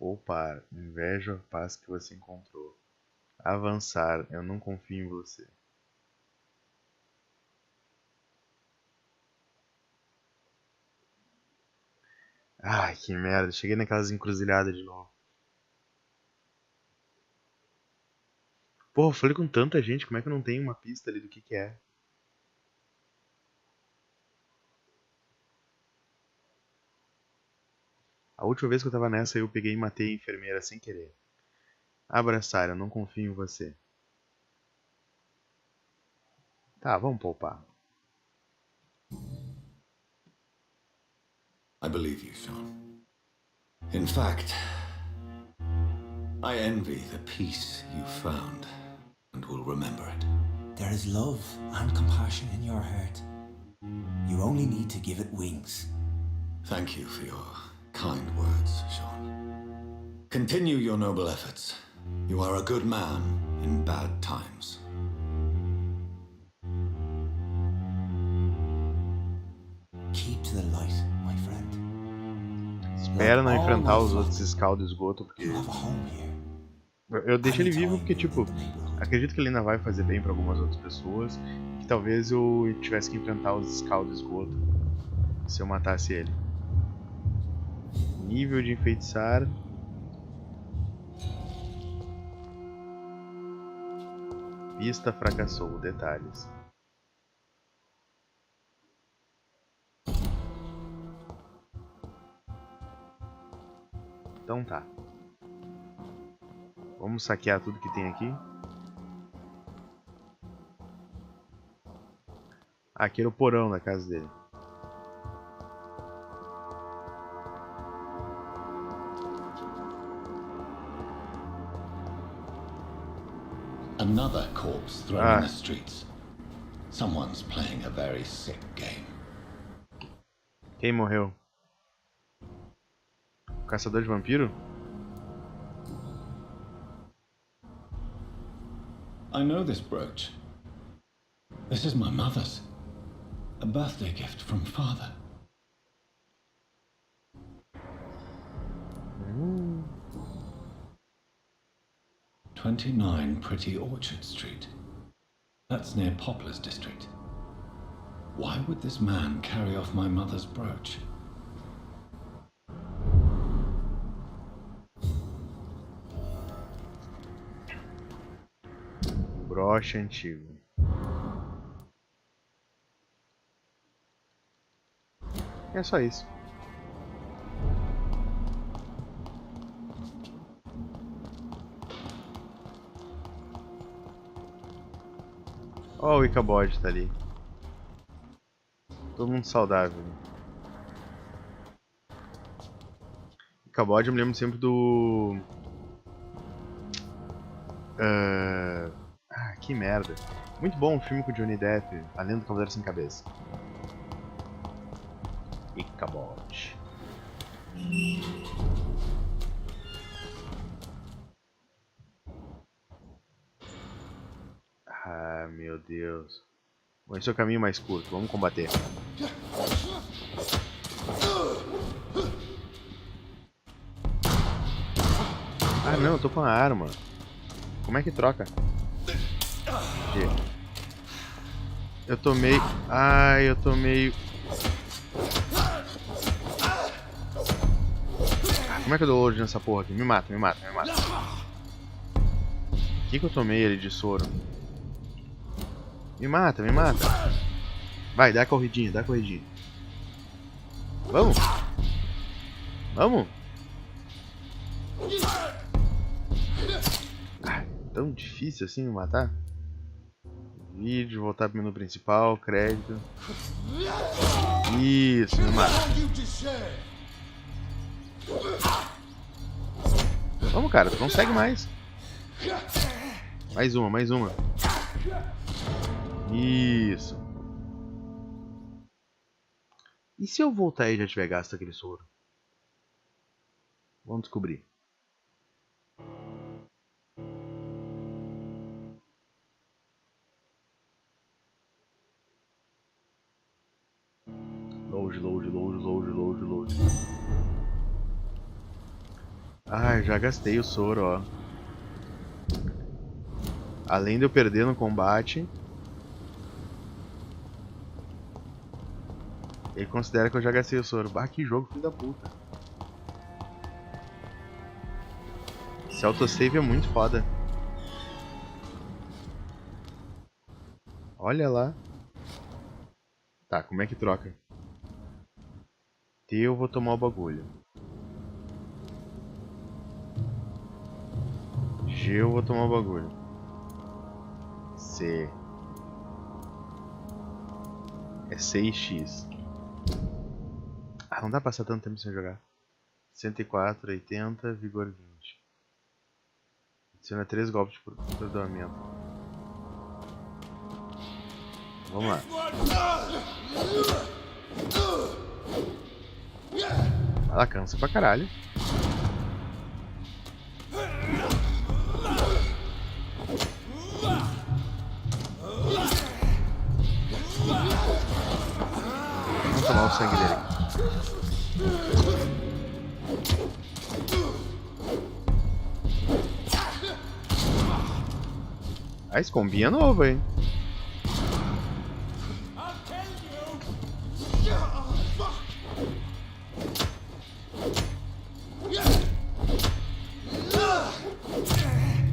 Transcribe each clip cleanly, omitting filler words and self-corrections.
Poupar. Invejo a paz que você encontrou. Avançar. Eu não confio em você. Ai, que merda. Cheguei naquelas encruzilhadas de novo. Porra, eu falei com tanta gente. Como é que eu não tenho uma pista ali do que é? A última vez que eu tava nessa, eu peguei e matei a enfermeira sem querer. Abraçar. Eu não confio em você. Tá, vamos poupar. I believe you, Sean. In fact, I envy the peace you found and will remember it. There is love and compassion in your heart. You only need to give it wings. Thank you for your kind words, Sean. Continue your noble efforts. You are a good man in bad times. Keep to the light, my friend. Espera não enfrentar os outros Skull do esgoto, porque... You have a home here. Eu deixo ele vivo porque, tipo, acredito que ele ainda vai fazer bem pra algumas outras pessoas. Que talvez eu tivesse que enfrentar os Skull do esgoto se eu matasse ele. Nível de enfeitiçar. Pista fracassou. Detalhes. Então tá. Vamos saquear tudo que tem aqui. Aqui era o porão da casa dele. Another corpse thrown in the streets. Someone's playing a very sick game. Quem morreu? O caçador de vampiro? I know this brooch. This is my mother's. A birthday gift from father. 29 Pretty Orchard Street. That's near Poplar's district. Why would this man carry off my mother's brooch? Broche antigo. É só isso. Ó, o Ichabod tá ali. Todo mundo saudável. Ichabod eu me lembro sempre do... que merda. Muito bom o filme com o Johnny Depp, A Lenda do Cavaleiro Sem Cabeça. Ichabod. Ah, meu Deus. Bom, esse é o caminho mais curto, vamos combater. Ah não, eu tô com a arma. Como é que troca? Aqui. Eu tomei... Ai, eu tomei... Como é que eu dou load nessa porra aqui? Me mata, me mata, me mata. O que eu tomei ele de soro? Me mata, me mata. Vai, dá a corridinha, dá a corridinha. Vamos? Vamos? Tão difícil assim me matar? Vídeo, voltar pro menu principal, crédito. Isso, me mata. Vamos, cara, tu consegue mais. Mais uma, mais uma. Isso. E se eu voltar e já tiver gasto aquele soro? Vamos descobrir. Load, load, load, load, load, load. Ah, eu já gastei o soro, ó. Além de eu perder no combate, ele considera que eu já gastei o soro. Bah, que jogo, filho da puta. Esse autosave é muito foda. Olha lá. Tá, como é que troca? T eu vou tomar o bagulho. G eu vou tomar o bagulho. C. É 6x. Ah, não dá pra passar tanto tempo sem jogar. 104, 80, vigor 20. Adiciona 3 golpes por perdoamento. Vamos lá. Ela cansa pra caralho. Vamos tomar o sangue dele. Ah, esse combinha novo, hein?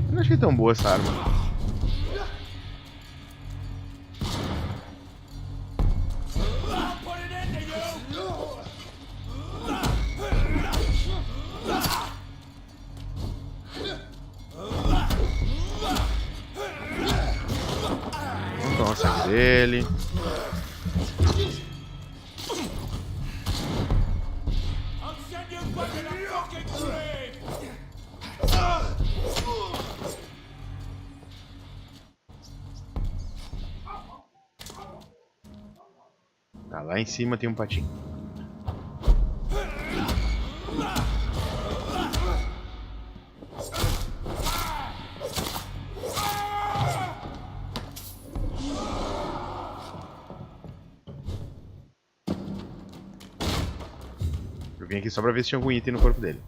Eu não achei tão boa essa arma. Vamos tomar o sangue dele. Tá, lá em cima tem um patinho. Eu vim aqui só pra ver se tinha algum item no corpo dele.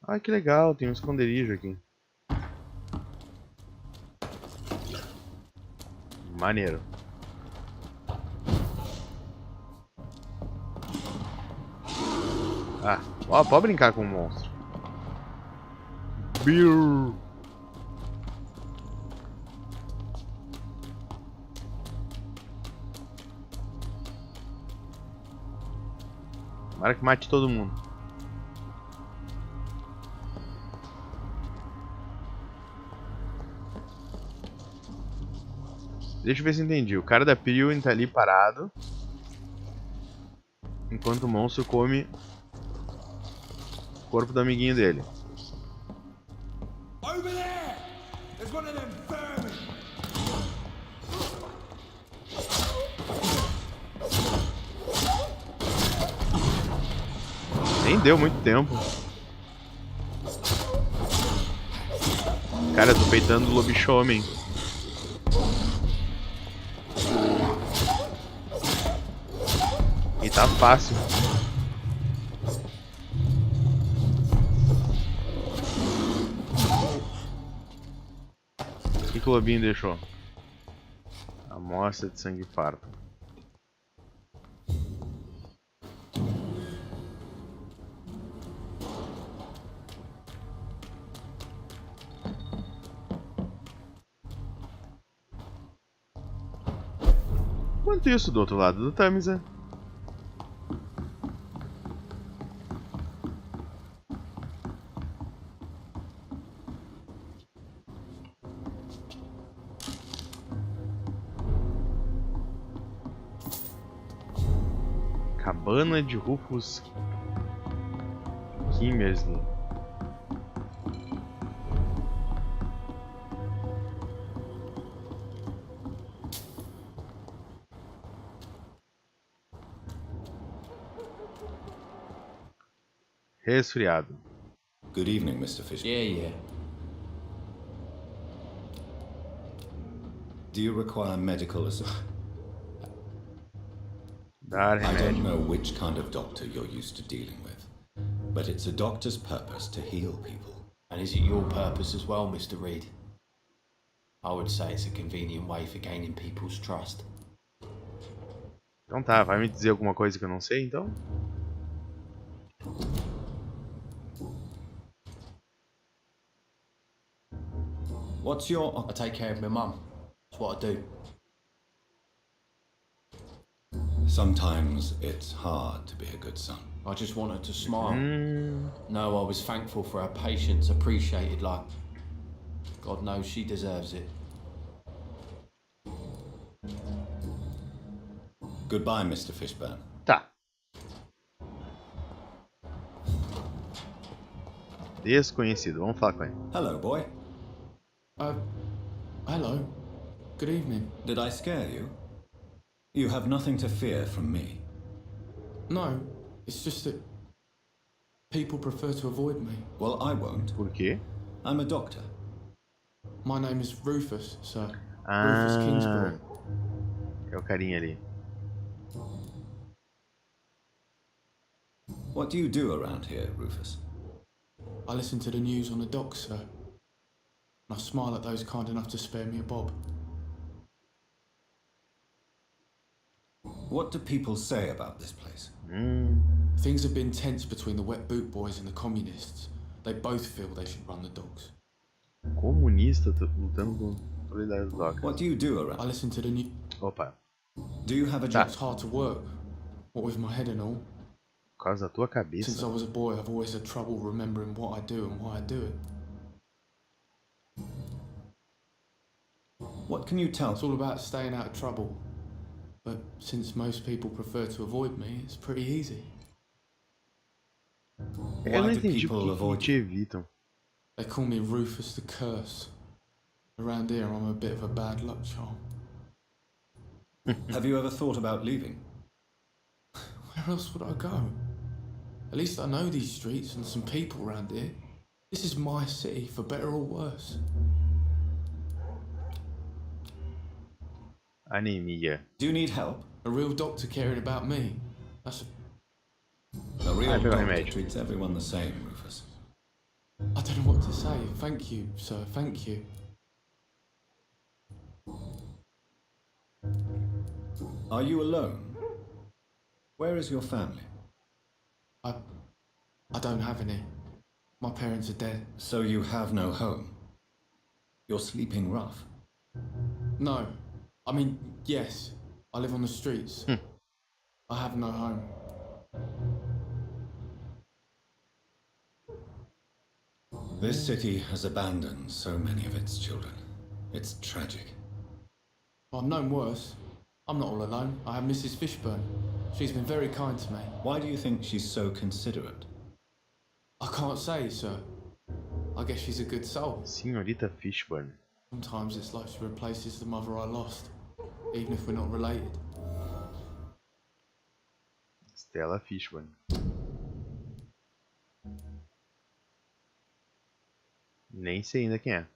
Ai, que legal, tem um esconderijo aqui. Maneiro. Ah, ó, pode brincar com o monstro. Vampyr. Tomara que mate todo mundo. Deixa eu ver se eu entendi. O cara da Prio tá ali parado, enquanto o monstro come o corpo do amiguinho dele. Nem deu muito tempo. Cara, eu tô peitando o lobisomem. E tá fácil. O que o lobinho deixou? Amostra de sangue farto. Quanto isso do outro lado do Tamisa? Cabana de Rufus Kimmersley. Resfriado. Good evening, Mr. Fisher. Yeah. Do you require medical assistance? Dar I don't remédio. know which kind of doctor you're used to dealing with, But it's a doctor's purpose to heal people. And is it your purpose as well, Mr. Reed? I would say it's a convenient way for gaining people's trust. Então tá, vai me dizer alguma coisa que eu não sei, então? What's your... I take care of my mum. That's what I do. Sometimes it's hard to be a good son. I just want her to smile. Hum, No, I was thankful for her patience, appreciated like... God knows she deserves it. Goodbye, Mr. Fishburne. tá. Desconhecido, vamos falar com ele. Hello, boy. Hello. Good evening. Did I scare you? You have nothing to fear from me. No, it's just that... people prefer to avoid me. Well, I won't. Por quê? I'm a doctor. My name is Rufus, sir. Rufus Ah, Kingsbury. é o carinha ali. What do you do around here, Rufus? I listen to the news on the docks, sir. And I smile at those kind enough to spare me a bob. What do people say about this place? Things have been tense between the wet boot boys and the communists. They both feel they should run the docks. Comunista lutando com autoridades docas. What do you do I around? listen to the news. Opa, Do you have a job? It's hard to work. What with my head and all. por causa da tua Since I cabeça. was a boy, I've always had trouble remembering what I do and why I do it. What can you tell? It's all about staying out of trouble. But since most people prefer to avoid me, it's pretty easy. Eu não Why do entendi people por que avoid te evitam. They call me Rufus the Curse. Around here, I'm a bit of a bad luck charm. Have you ever thought about leaving? Where else would I go? At least I know these streets and some people around here. This is my city, for better or worse. Anemia. Do you need help? A real doctor caring about me. That's... A real I feel doctor imagine. treats everyone the same, Rufus. I don't know what to say. Thank you, sir. Thank you. Are you alone? Where is your family? I don't have any. My parents are dead. So you have no home. You're sleeping rough. No. I mean, yes. I live on the streets. I have no home. This city has abandoned so many of its children. It's tragic. I've known worse. I'm not all alone. I have Mrs. Fishburne. She's been very kind to me. Why do you think she's so considerate? I can't say, sir. I guess she's a good soul. Senhorita Fishburne. Sometimes it's like she replaces the mother I lost, even if we're not related. Stella Fishburne. Nem sei ainda quem é.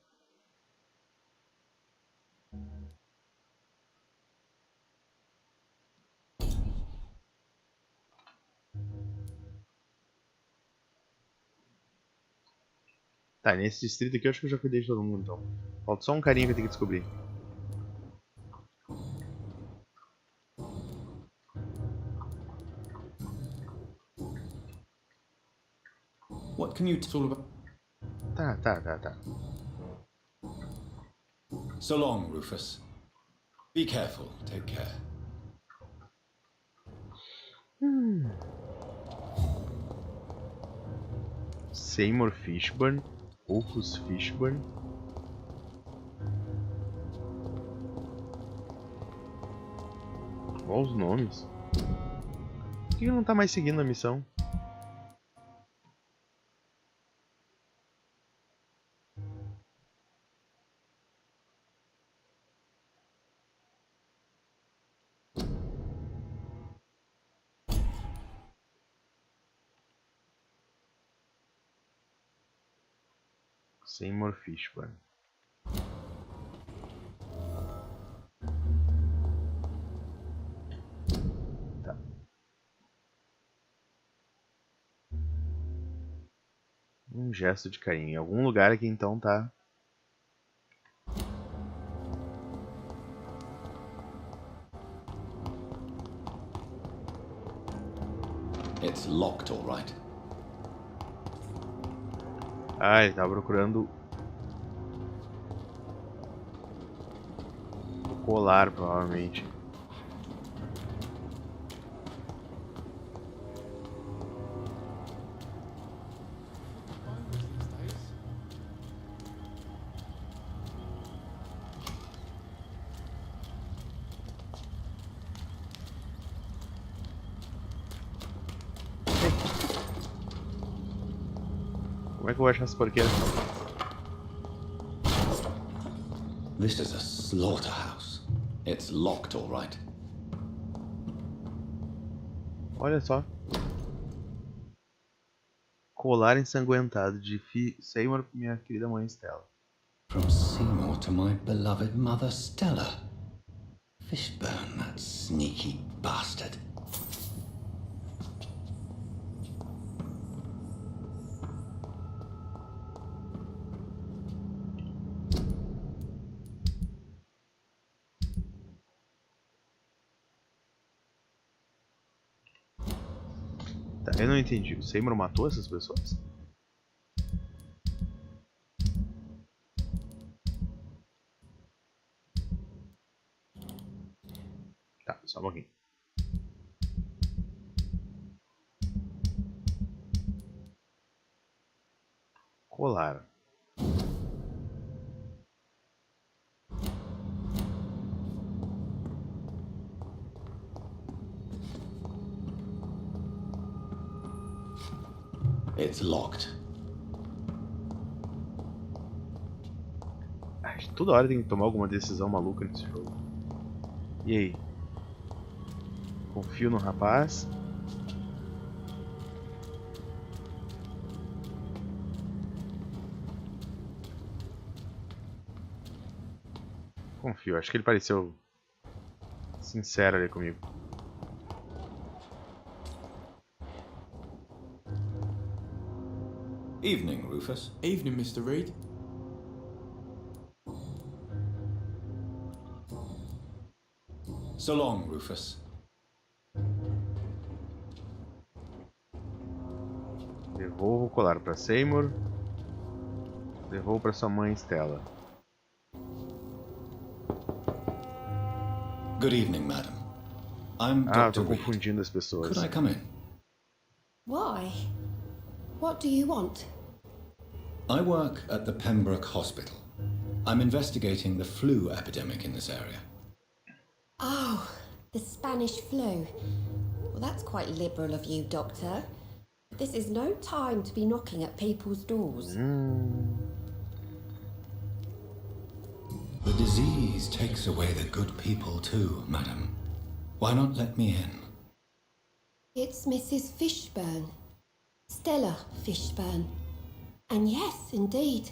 Tá, nesse distrito aqui eu acho que eu já cuidei de todo mundo, então. Falta só um carinha que eu tenho que descobrir. What can you It's all about... Tá. So long, Rufus. Be careful. Take care. Seymour Fishburne. Rufus Fishburne. Olha os nomes. Por que ele não tá mais seguindo a missão? Seymour Fishburne. Tá. Um gesto de carinho. Em algum lugar aqui então tá. It's locked, all right. Ah, ele tava procurando o colar, provavelmente. Como é que eu vou achar essa porqueira? This is a slaughterhouse. It's locked, all right. Olha só. Colar ensanguentado de Seymour, minha querida mãe Stella. From Seymour to my beloved mother Stella. Fishburne, that sneaky bastard. Tá, eu não entendi. O Seymour matou essas pessoas? Tá, só um pouquinho. Colar. It's locked. Ai, toda hora tem que tomar alguma decisão maluca nesse jogo. E aí? Confio no rapaz. Confio, acho que ele pareceu sincero ali comigo. Evening, Rufus. Evening, Mr. Reed. So long, Rufus. Devolvo o colar pra Seymour. Devolvo pra sua mãe Stella. Good evening, madam. I'm Ah, Dr. tô Reed. confundindo as pessoas. Could I come in? Why? What do you want? I work at the Pembroke Hospital. I'm investigating the flu epidemic in this area. Oh, the Spanish flu. Well, that's quite liberal of you, Doctor. This is no time to be knocking at people's doors. The disease takes away the good people too, madam. Why not let me in? It's Mrs. Fishburne. Stella Fishburne. And yes, indeed.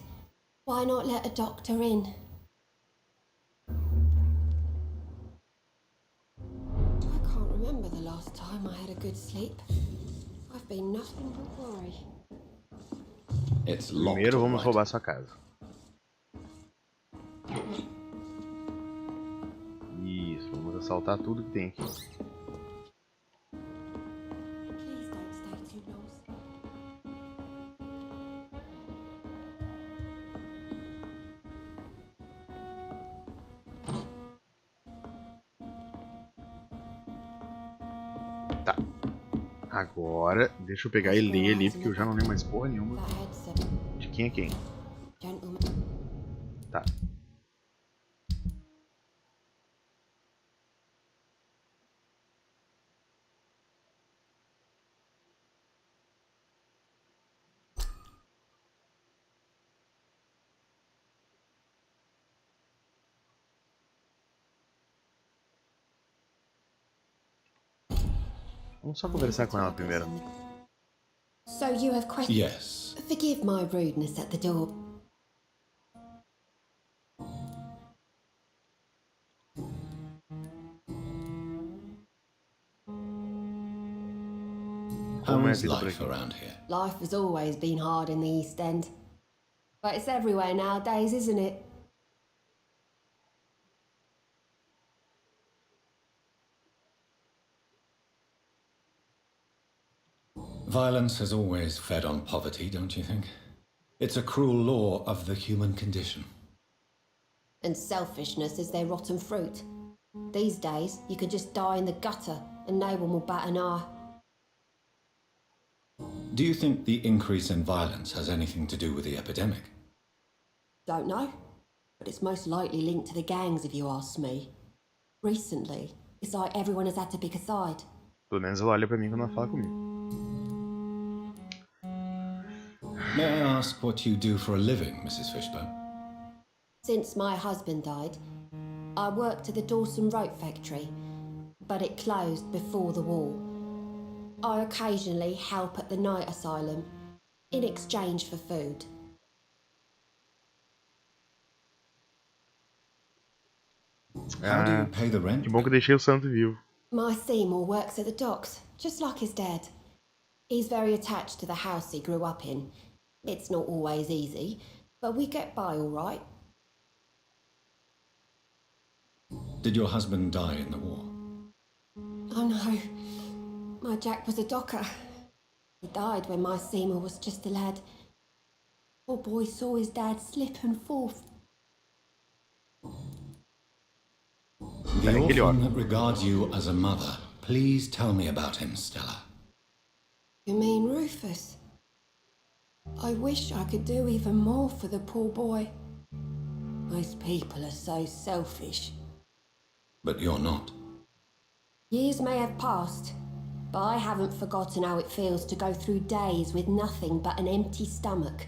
Why not let a doctor in? I can't remember the last time I had a good sleep. I've been nothing but worry. It's locked, Primeiro all vamos right. roubar sua casa. Isso, vamos assaltar tudo que tem aqui. Please don't stay too long. Tá. Agora, deixa eu pegar e ler ali, porque eu já não lembro mais porra nenhuma That head's a de quem é quem. gentleman. Tá. Vamos só conversar com ela primeiro. So you have questions? Yes. Forgive my rudeness at the door. How a is vida por life aqui. around here? Life has always been hard in the East End. But it's everywhere nowadays, isn't it? Violence has always fed on poverty, don't you think? It's a cruel law of the human condition. And selfishness is their rotten fruit. These days, you could just die in the gutter and no one will bat an eye. Do you think the increase in violence has anything to do with the epidemic? Don't know, but it's most likely linked to the gangs if you ask me. Recently, it's like everyone has had to pick a side. Pelo menos ela olha pra mim quando ela fala comigo. May I ask what you do for a living, Mrs. Fishburne? Since my husband died, I worked at the Dawson Rope factory, but it closed before the war. I occasionally help at the night asylum in exchange for food. How do you pay the rent? Que bom que eu deixei o santo vivo. My Seymour works at the docks, just like his dad. He's very attached to the house he grew up in. It's not always easy, but we get by all right. Did your husband die in the war? Oh no, my Jack was a docker. He died when my Seymour was just a lad. Poor boy saw his dad slip and fall. The Aquele orphan órfão. that regards you as a mother. Please tell me about him, Stella. You mean Rufus? I wish I could do even more for the poor boy. Most people are so selfish. But you're not. Years may have passed, but I haven't forgotten how it feels to go through days with nothing but an empty stomach.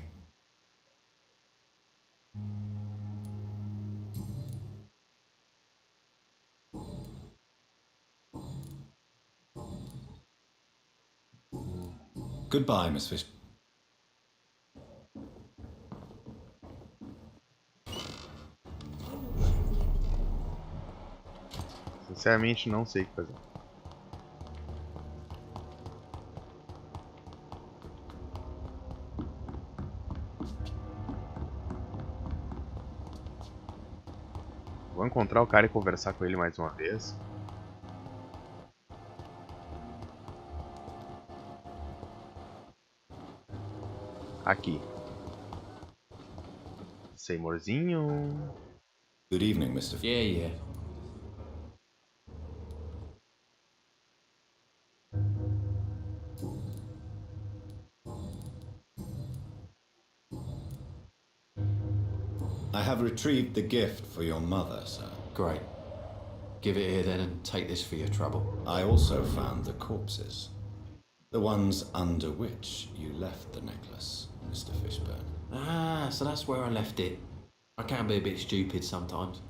Goodbye, Miss Fish. Sinceramente, não sei o que fazer. Vou encontrar o cara e conversar com ele mais uma vez. Aqui. Seymourzinho. Good evening, Mr. Yeah. I have retrieved the gift for your mother, sir. Great. Give it here then and take this for your trouble. I also found the corpses. The ones under which you left the necklace, Mr. Fishburne. Ah, so that's where I left it. I can be a bit stupid sometimes.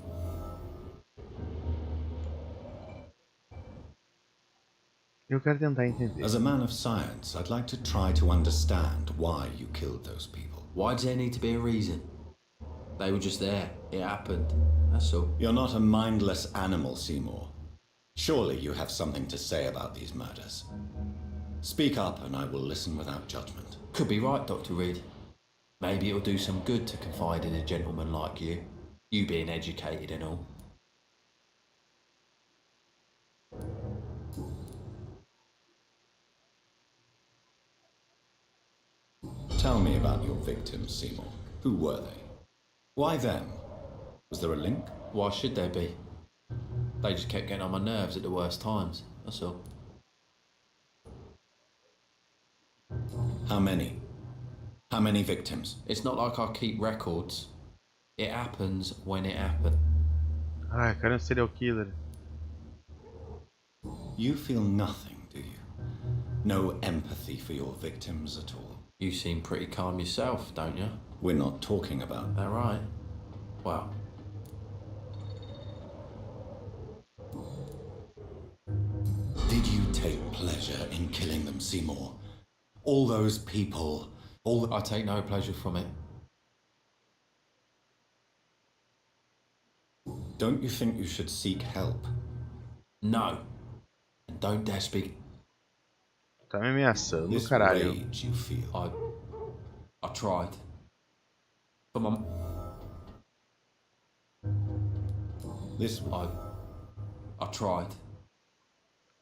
Eu quero tentar entender. As a man of science, I'd like to try to understand why you killed those people. Why does there need to be a reason? They were just there. It happened. That's all. You're not a mindless animal, Seymour. Surely you have something to say about these murders. Speak up and I will listen without judgment. Could be right, Dr. Reed. Maybe it'll do some good to confide in a gentleman like you. You being educated and all. Tell me about your victims, Seymour. Who were they? Why them? Was there a link? Why should there be? They just kept getting on my nerves at the worst times. That's all. How many? How many victims? It's not like I keep records. It happens when it happens. Ah, eu quero um serial killer. You feel nothing, do you? No empathy for your victims at all? You seem pretty calm yourself, don't you? We're not talking about That right? Well, Did you take pleasure in killing them, Seymour? All those people, I take no pleasure from it. Don't you think you should seek help? No. And don't dare speak. Tá me ameaçando, This caralho. rage you feel. I tried. For my... This I tried.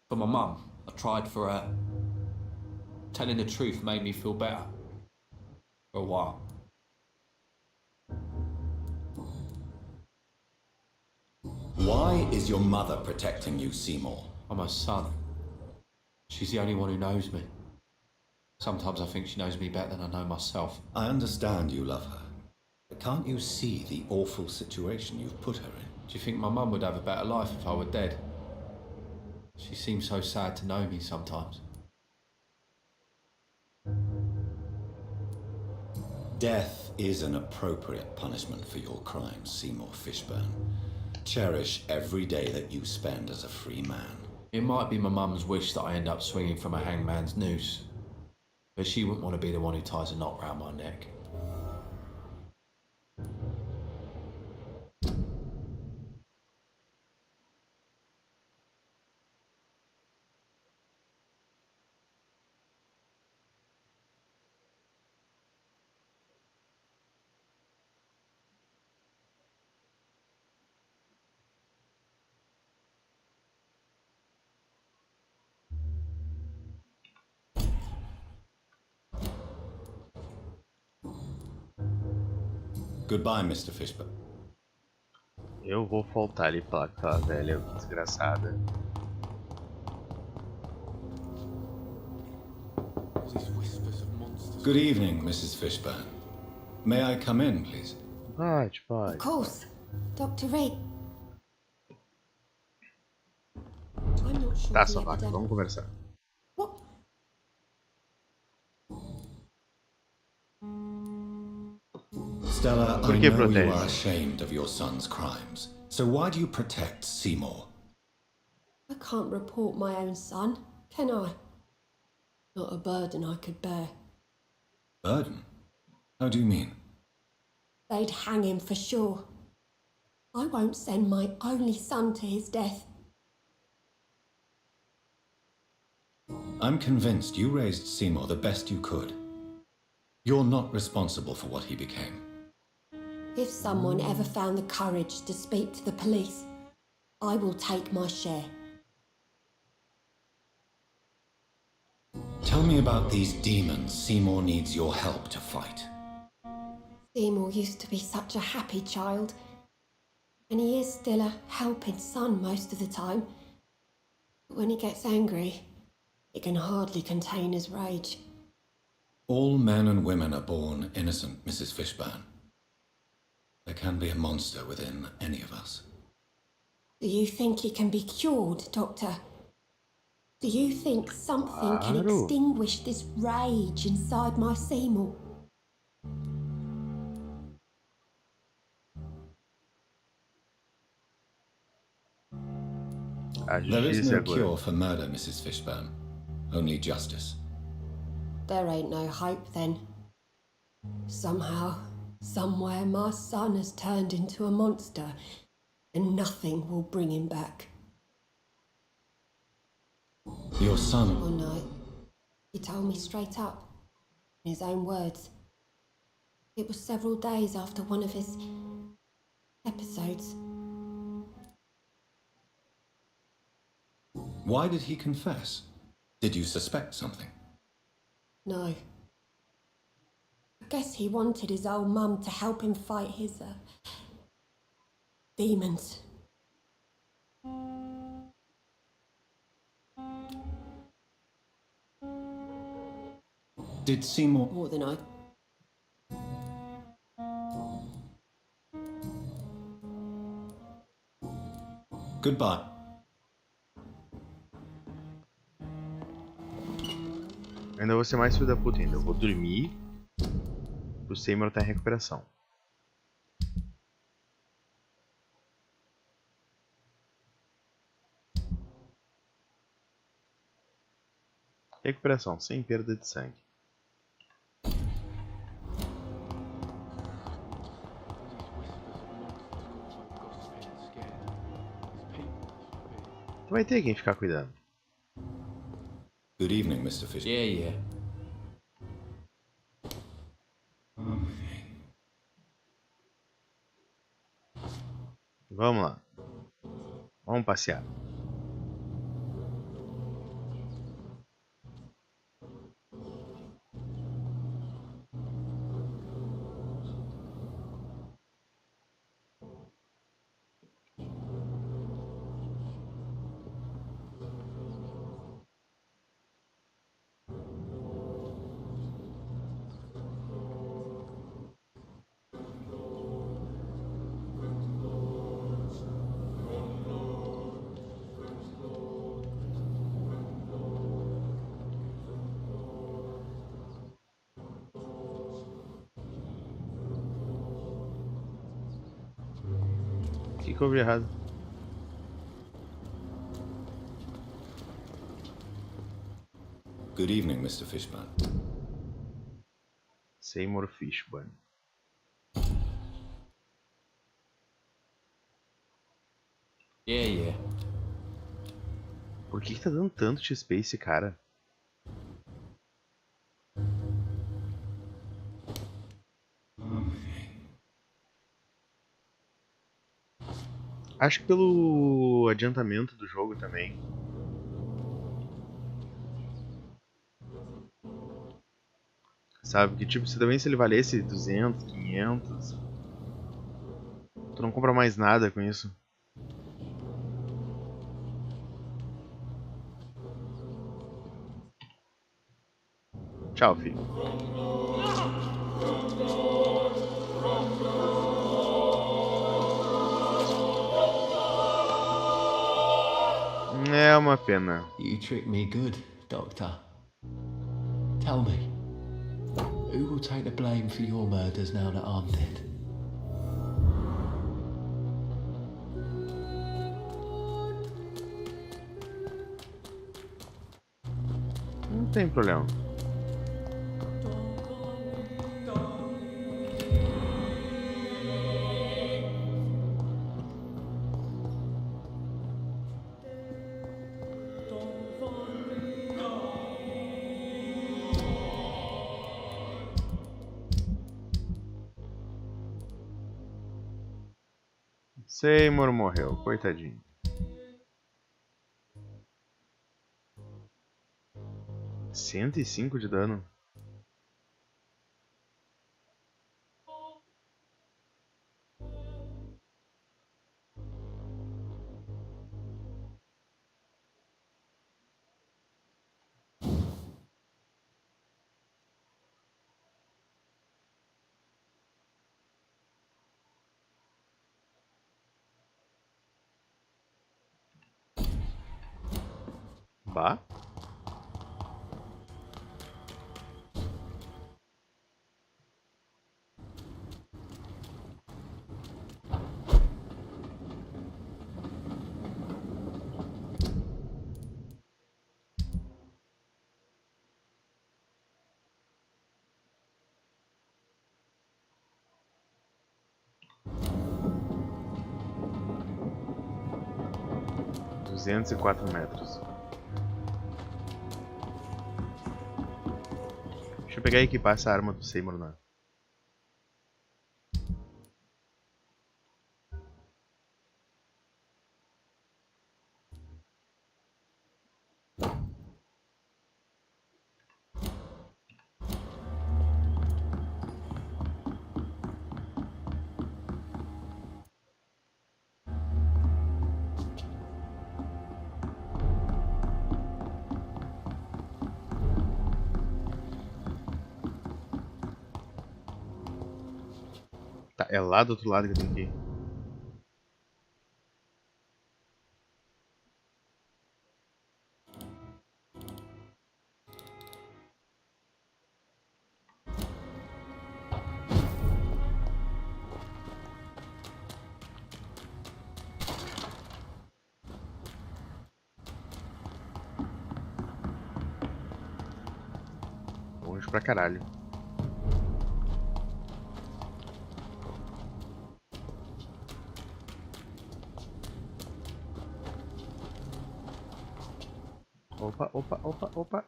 For my mum. I tried for her. Telling the truth made me feel better. For a while. Why is your mother protecting you, Seymour? I'm her son. She's the only one who knows me. Sometimes I think she knows me better than I know myself. I understand you love her. But can't you see the awful situation you've put her in? Do you think my mum would have a better life if I were dead? She seems so sad to know me sometimes. Death is an appropriate punishment for your crimes, Seymour Fishburne. Cherish every day that you spend as a free man. It might be my mum's wish that I end up swinging from a hangman's noose. But she wouldn't want to be the one who ties a knot round my neck. Goodbye, Mr. Fishburne. Eu vou voltar ali e falar com aquela velha desgraçada. All these whispers of monsters. Good evening, Mrs. Fishburne. May I come in, please? Pode, Of pode. course, Dr. Reed. I'm not sure Tá, the sua vaca, epidemic... vamos conversar. What? Stella, Por I que know protege? you are ashamed of your son's crimes. So why do you protect Seymour? I can't report my own son, can I? Not a burden I could bear. Burden? How do you mean? They'd hang him for sure. I won't send my only son to his death. I'm convinced you raised Seymour the best you could. You're not responsible for what he became. If someone ever found the courage to speak to the police, I will take my share. Tell me about these demons Seymour needs your help to fight. Seymour used to be such a happy child, and he is still a helping son most of the time. But when he gets angry, he can hardly contain his rage. All men and women are born innocent, Mrs. Fishburne. There can be a monster within any of us. Do you think he can be cured, Doctor? Do you think something can Claro. extinguish this rage inside my Seymour? A There is justiça no agora. cure for murder, Mrs. Fishburne. Only justice. There ain't no hope then. Somehow, somewhere, my son has turned into a monster, and nothing will bring him back. Your son... One night, he told me straight up, in his own words. It was several days after one of his episodes. Why did he confess? Did you suspect something? No. I guess he wanted his old mum to help him fight his, demons. Did Seymour... More than I... Goodbye. Ainda vou ser mais filho da puta ainda. Eu vou dormir. O Seymour tá em recuperação. Recuperação, sem perda de sangue. Vai ter quem ficar cuidando. Good evening, Mr. Fisher. Yeah. Vamos lá. Vamos passear. O que eu ouvi errado? Good evening, Mr. Fishburne. Seymour Fishburne. Yeah. Por que tá dando tanto XP esse cara? Acho que pelo adiantamento do jogo também. Sabe? Que tipo, se também se ele valesse 200, 500, tu não compra mais nada com isso. Tchau, filho. É uma pena. You tricked me good, Doctor. Tell me, who will take the blame for your murders now that I'm dead? Não tem problema. Seymour morreu, coitadinho. Cento e 105 de dano. Bah. $204. Deixa eu pegar e equipar essa arma do Seymour, né? Tá, é lá do outro lado que eu tenho que ir. Longe pra caralho. Opa, opa, opa, opa.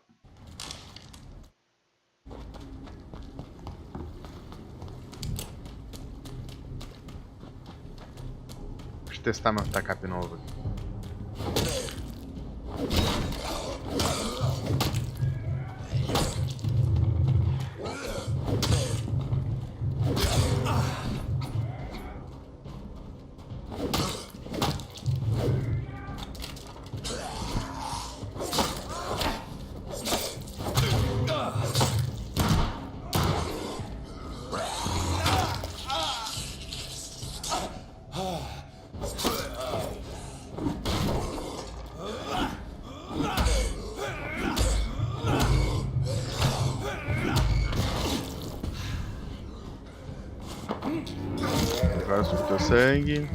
Deixa eu testar meu tacape novo aqui. Agora subiu teu sangue.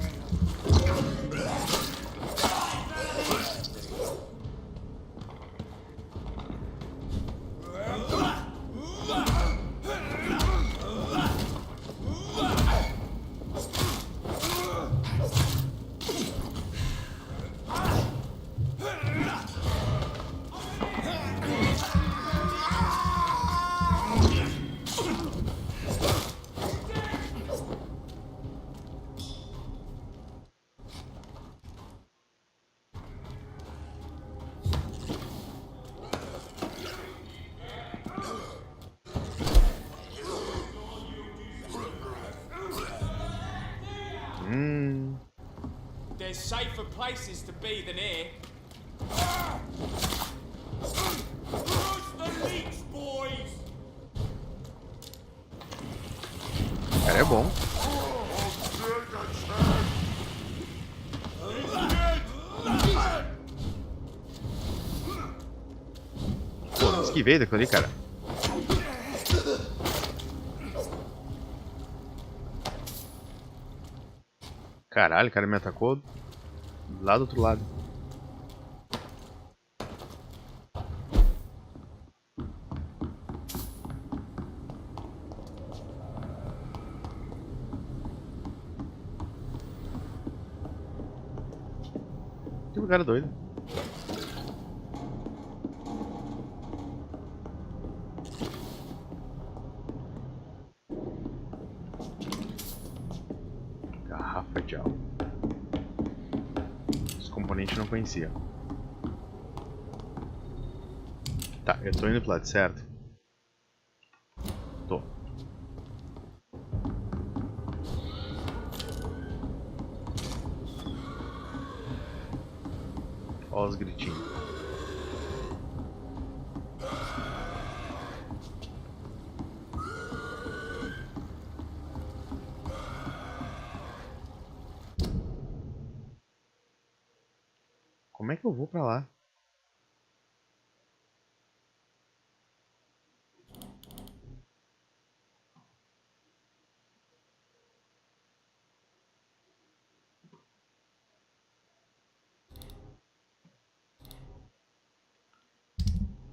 There's safer places to be than here. Who's the leech, boys? Cara, é bom. Pô, esquivei daquilo ali, cara. Caralho, o cara me atacou lá do outro lado. Que lugar doido. Garrafa de álcool. Esse componente eu não conhecia. Tá, eu tô indo pro lado certo? Tô. Ó os gritinhos. Como é que eu vou pra lá?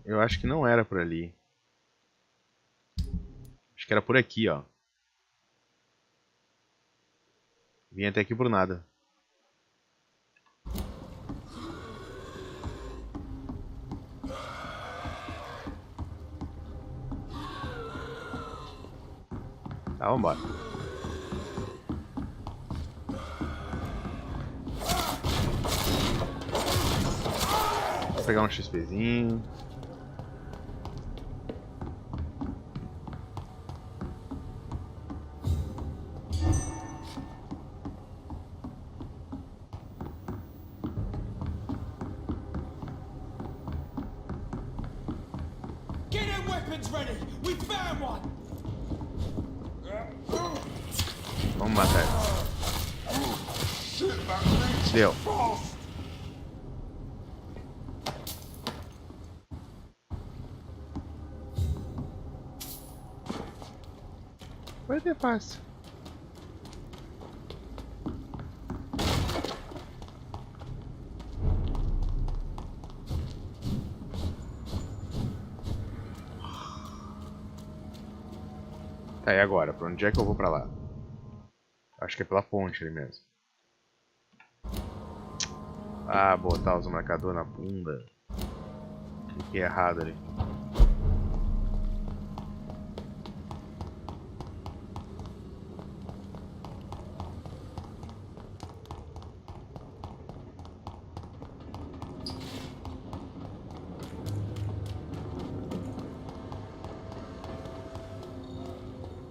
Eu acho que não era por ali. Acho que era por aqui, ó. Vim até aqui por nada. Tá, vambora. Vou pegar um XPzinho. Get them weapons ready. We found one. Vamos matar ele. Deu. Vai ter fácil. Tá, e agora? Pra onde é que eu vou pra lá? Acho que é pela ponte ali mesmo. Ah, botar os marcadores na bunda. Fiquei errado ali.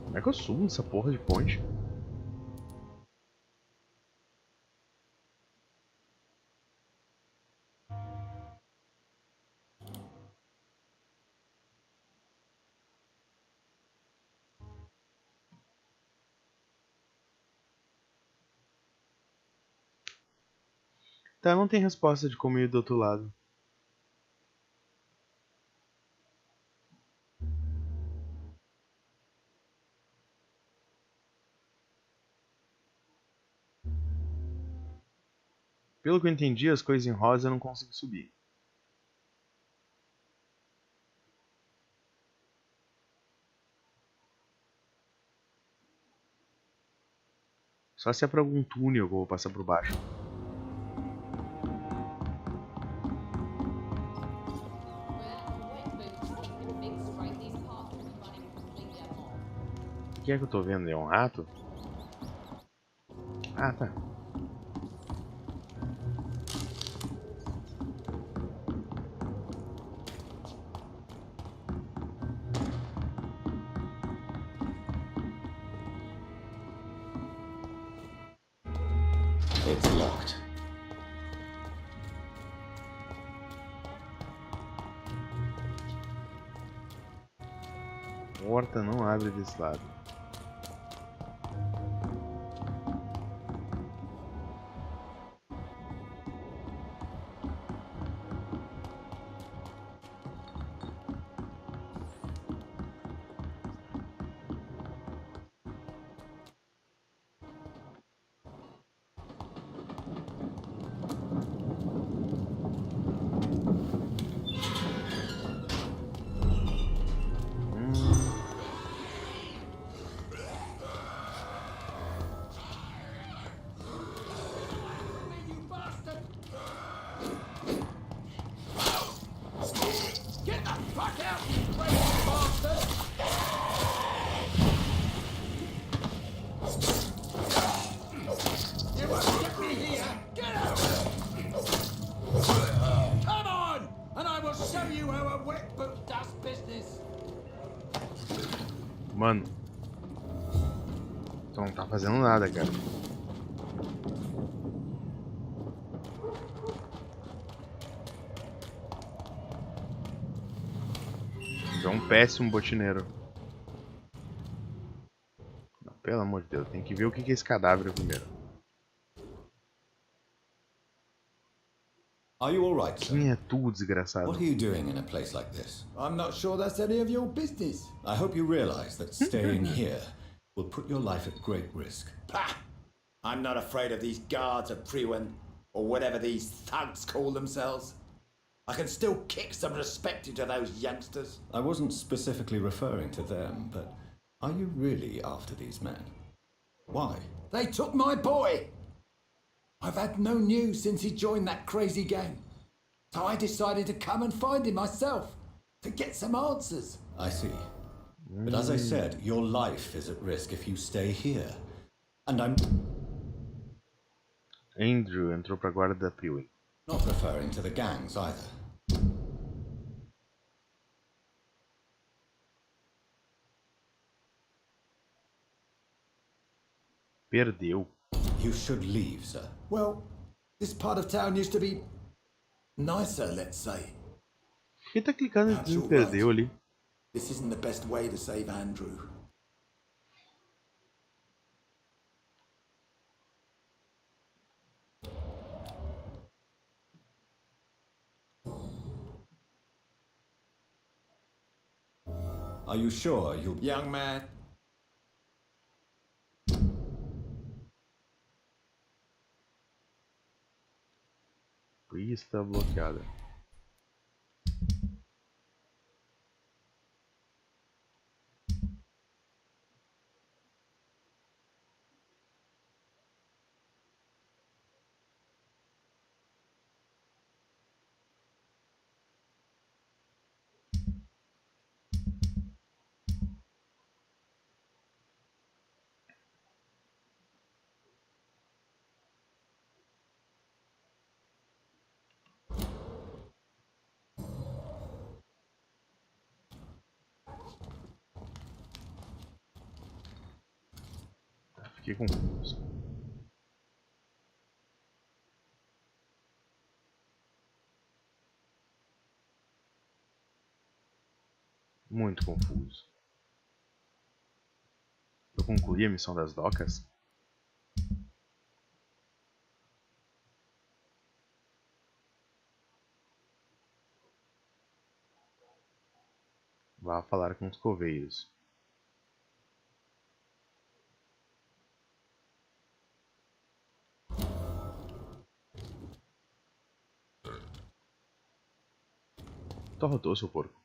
Como é que eu subo nessa porra de ponte? Tá, não tem resposta de como ir do outro lado. Pelo que eu entendi, as coisas em rosa eu não consigo subir. Só se é pra algum túnel que eu vou passar por baixo. O que é que eu tô vendo? É um rato? Ah, tá. It's locked. A porta não abre desse lado. Get the fuck out, you crazy bastard! You won't get me here! Get out! Come on! And I will show you how a wet boot does business! Mano. Tu não tá fazendo nada, cara. Tu é um péssimo botineiro. Não, pelo amor de Deus, tem que ver o que é esse cadáver primeiro. Are you all right, sir? Quem é tu, desgraçado? What are you doing in a place like this? I'm not sure that's any of your business. I hope you realize that staying here will put your life at great risk. Pah! I'm not afraid of these guards of Priwen, or whatever these thugs call themselves. I can still kick some respect into those youngsters. I wasn't specifically referring to them, but are you really after these men? Why? They took my boy! I've had no news since he joined that crazy gang. So I decided to come and find him myself, to get some answers. I see. But as I said, your life is at risk if you stay here. And I'm Andrew entrou pra guarda da Peewee. not referring to the gangs either. Perdeu. You should leave, sir. Well, this part of town used to be nicer, let's say. Por que tá clicando That's em all perdeu right. ali? This isn't the best way to save Andrew. Are you sure you'll... Young man, Pista bloqueada. Fiquei confuso. Muito confuso. Eu concluí a missão das docas? Vá falar com os coveiros. Torrotou, seu porco.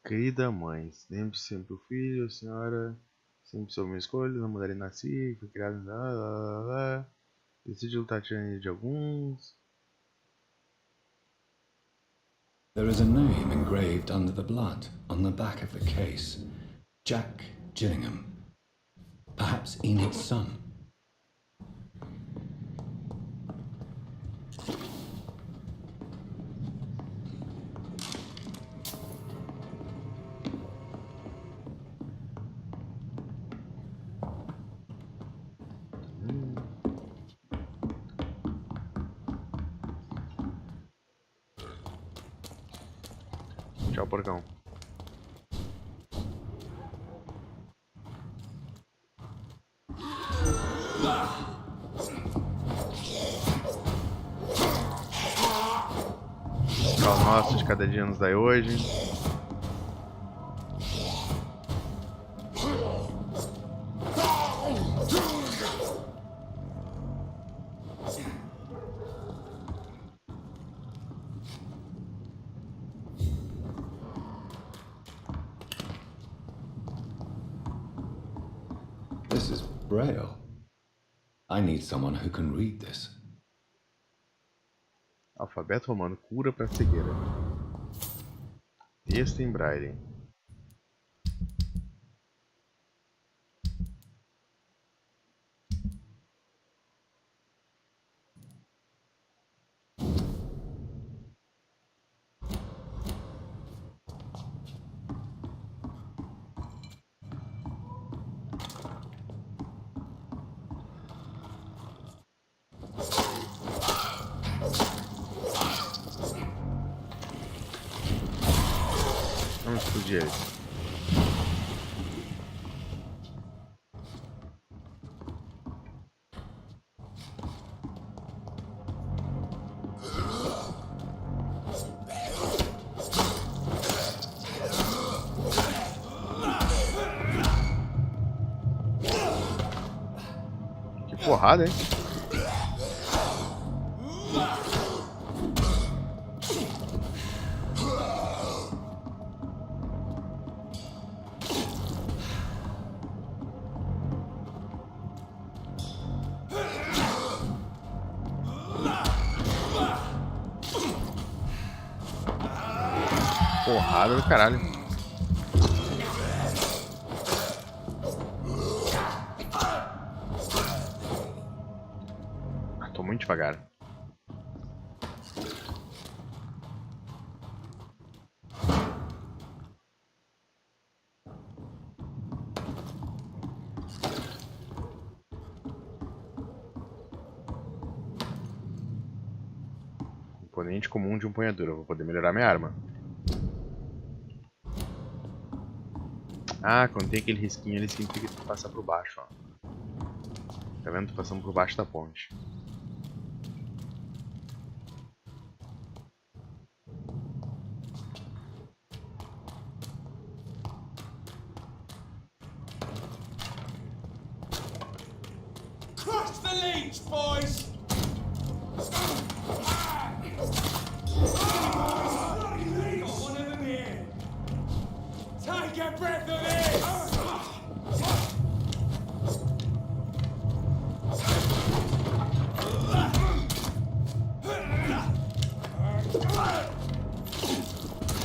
Querida mãe, lembre sempre o filho, senhora, sempre sob minha escolha, não mudarei nasci, fui criado em... Decide lutar a tirania de alguns. There is a name engraved under the blood on the back of the case. Jack Gillingham. Perhaps Enid's son. Tchau, porcão. Tchau, nosso de cada dia nos dai hoje. This is Braille. I need someone who can read this. Alfabeto romano, cura para cegueira. Texto em braille. Vamos explodir ele. Que porrada, hein? Porrada do caralho. Ah, tô muito devagar. Componente comum de um empunhadura. Eu vou poder melhorar minha arma. Ah, quando tem aquele risquinho ali, significa que tu passar por baixo, ó. Tá vendo? Tô passando por baixo da ponte. Crush the leech, boys!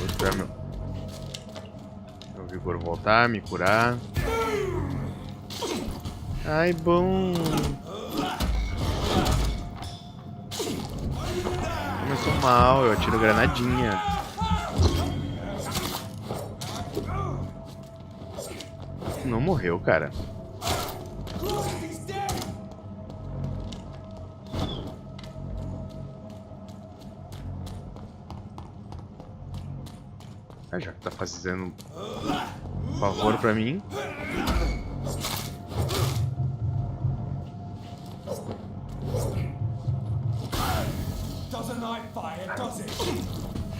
Vou esperar meu vigor voltar, me curar. Ai, bom. Começou mal, eu atiro granadinha. Não morreu, cara. Ah, já que tá fazendo um favor pra mim.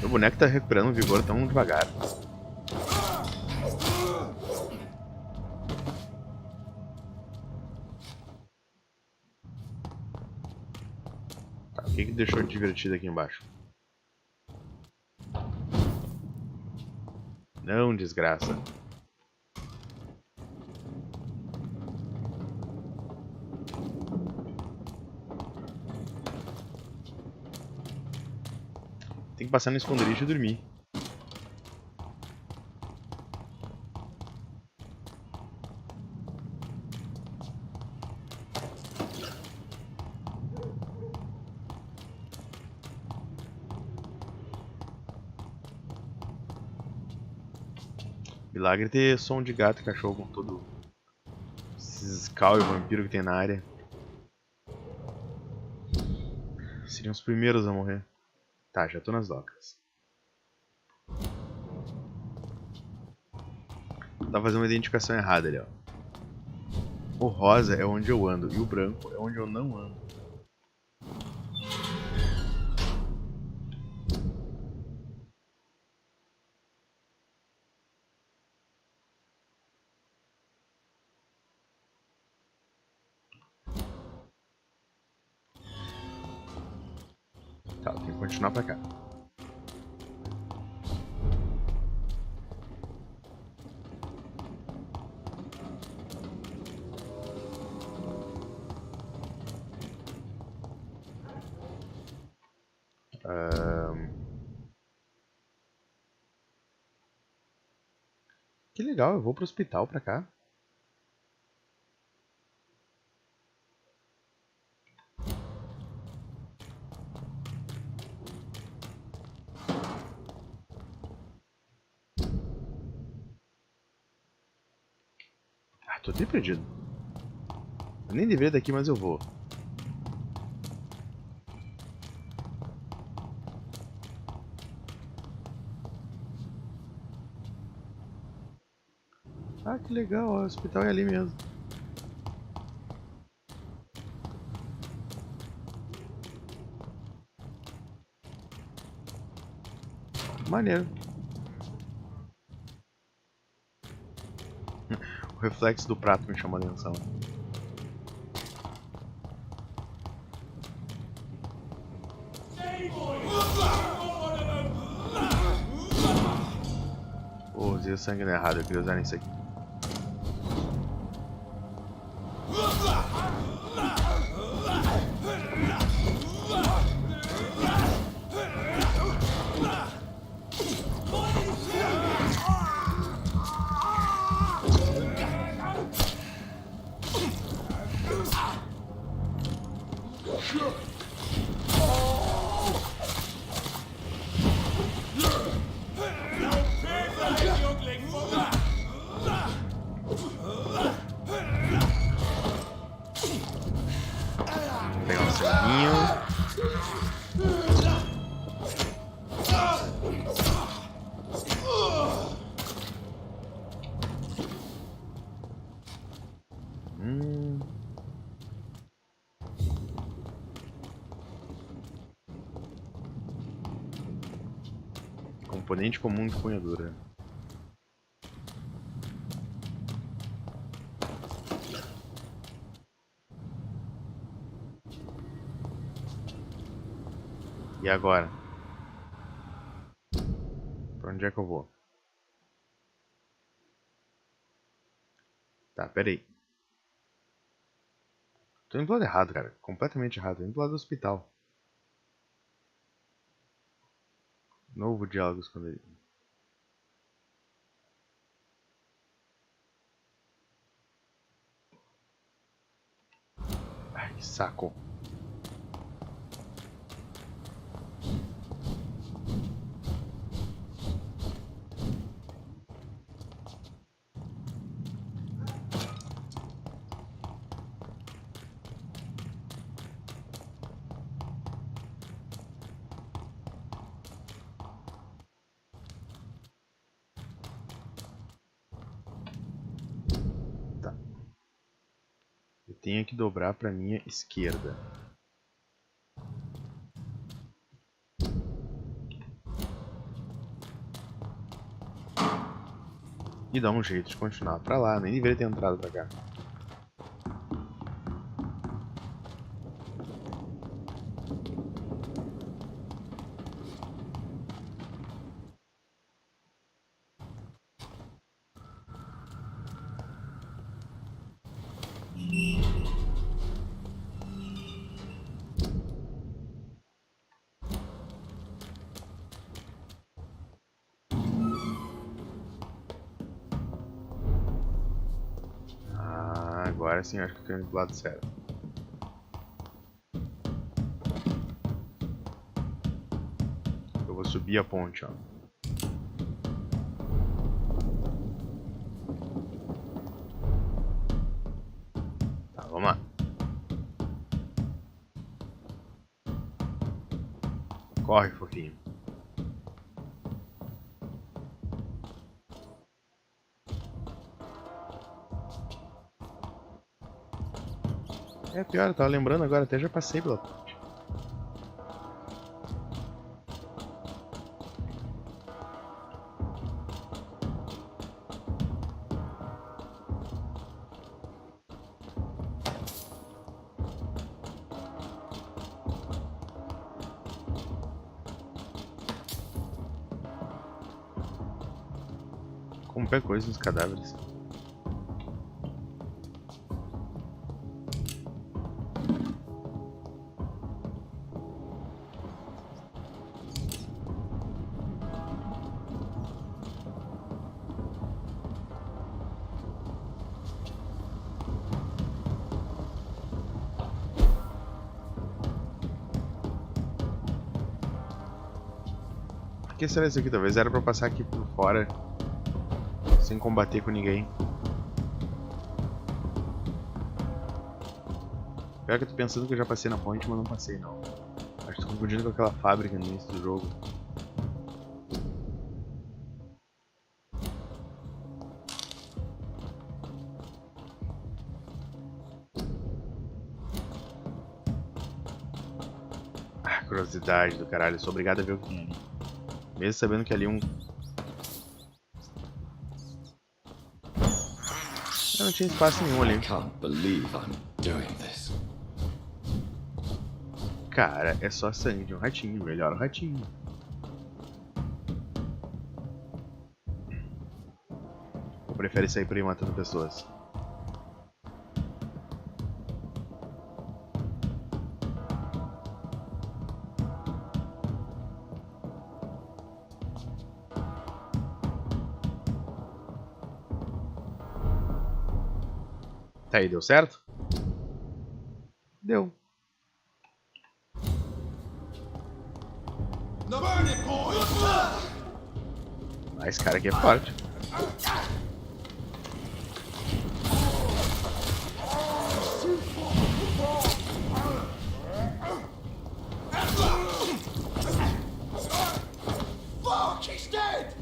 Meu boneco tá recuperando o vigor tão devagar. Tá, o que deixou de divertido aqui embaixo? Não, desgraça. Tem que passar no esconderijo e dormir. Milagre ter som de gato e cachorro com todo esses cal e vampiro que tem na área. Seriam os primeiros a morrer. Tá, já tô nas docas. Tá fazendo uma identificação errada ali, ó. O rosa é onde eu ando e o branco é onde eu não ando. Tá, tem que continuar pra cá. Que legal, eu vou pro hospital pra cá. Ah, tô até perdido. Eu nem deveria daqui, mas eu vou. Ah, que legal, ó, o hospital é ali mesmo. Maneiro. O reflexo do prato me chamou a atenção. Pô, usei o sangue no errado, eu queria usar nisso aqui. Vou pegar um sanguinho. Componente comum de punhadura. E agora? Pra onde é que eu vou? Tá, pera aí. Tô indo do lado errado, cara. Completamente errado. Tô indo do lado do hospital. Novo diálogo escondido. Saco. Tá. Eu tenho que dobrar pra minha esquerda. E dá um jeito de continuar pra lá, nem deveria ter entrado pra cá. Agora sim, acho que eu tô indo do lado certo. Eu vou subir a ponte, ó. Tá, vamos lá. Corre, fofinho. É pior, eu tava lembrando agora, até já passei pela ponte. Como pega coisa nos cadáveres. Por que será isso aqui? Talvez era pra eu passar aqui por fora sem combater com ninguém. Pior que eu tô pensando que eu já passei na ponte, mas não passei não. Acho que tô confundindo com aquela fábrica no início do jogo. Ah, curiosidade do caralho, eu sou obrigado a ver o que tem ali. Mesmo sabendo que ali eu não tinha espaço nenhum ali. I can't believe I'm doing this. Cara, é só sangue de um ratinho, melhor o ratinho. Ou prefere sair por aí matando pessoas? Tá aí, deu certo? Deu. Ah, esse cara aqui é forte. Fuck, he's dead!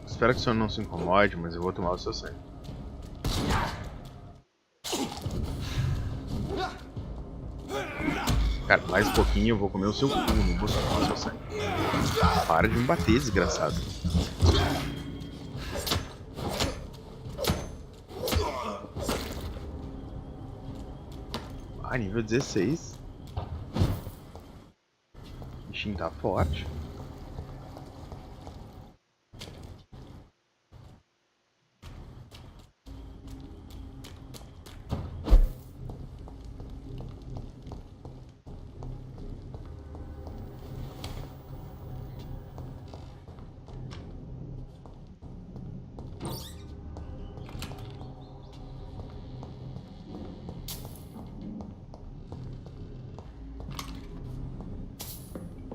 Espero que o senhor não se incomode, mas eu vou tomar o seu sangue. Cara, mais um pouquinho eu vou comer o seu cu, não vou tomar o seu sangue. Para de me bater, desgraçado. Ah, nível 16. O bichinho tá forte.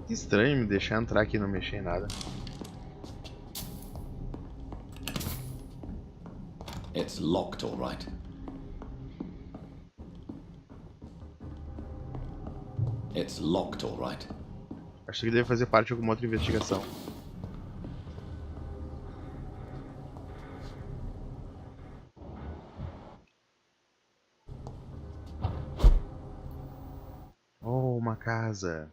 Que estranho me deixar entrar aqui e não mexer em nada. It's locked, all right. It's locked, all right. Acho que deve fazer parte de alguma outra investigação. Oh, uma casa.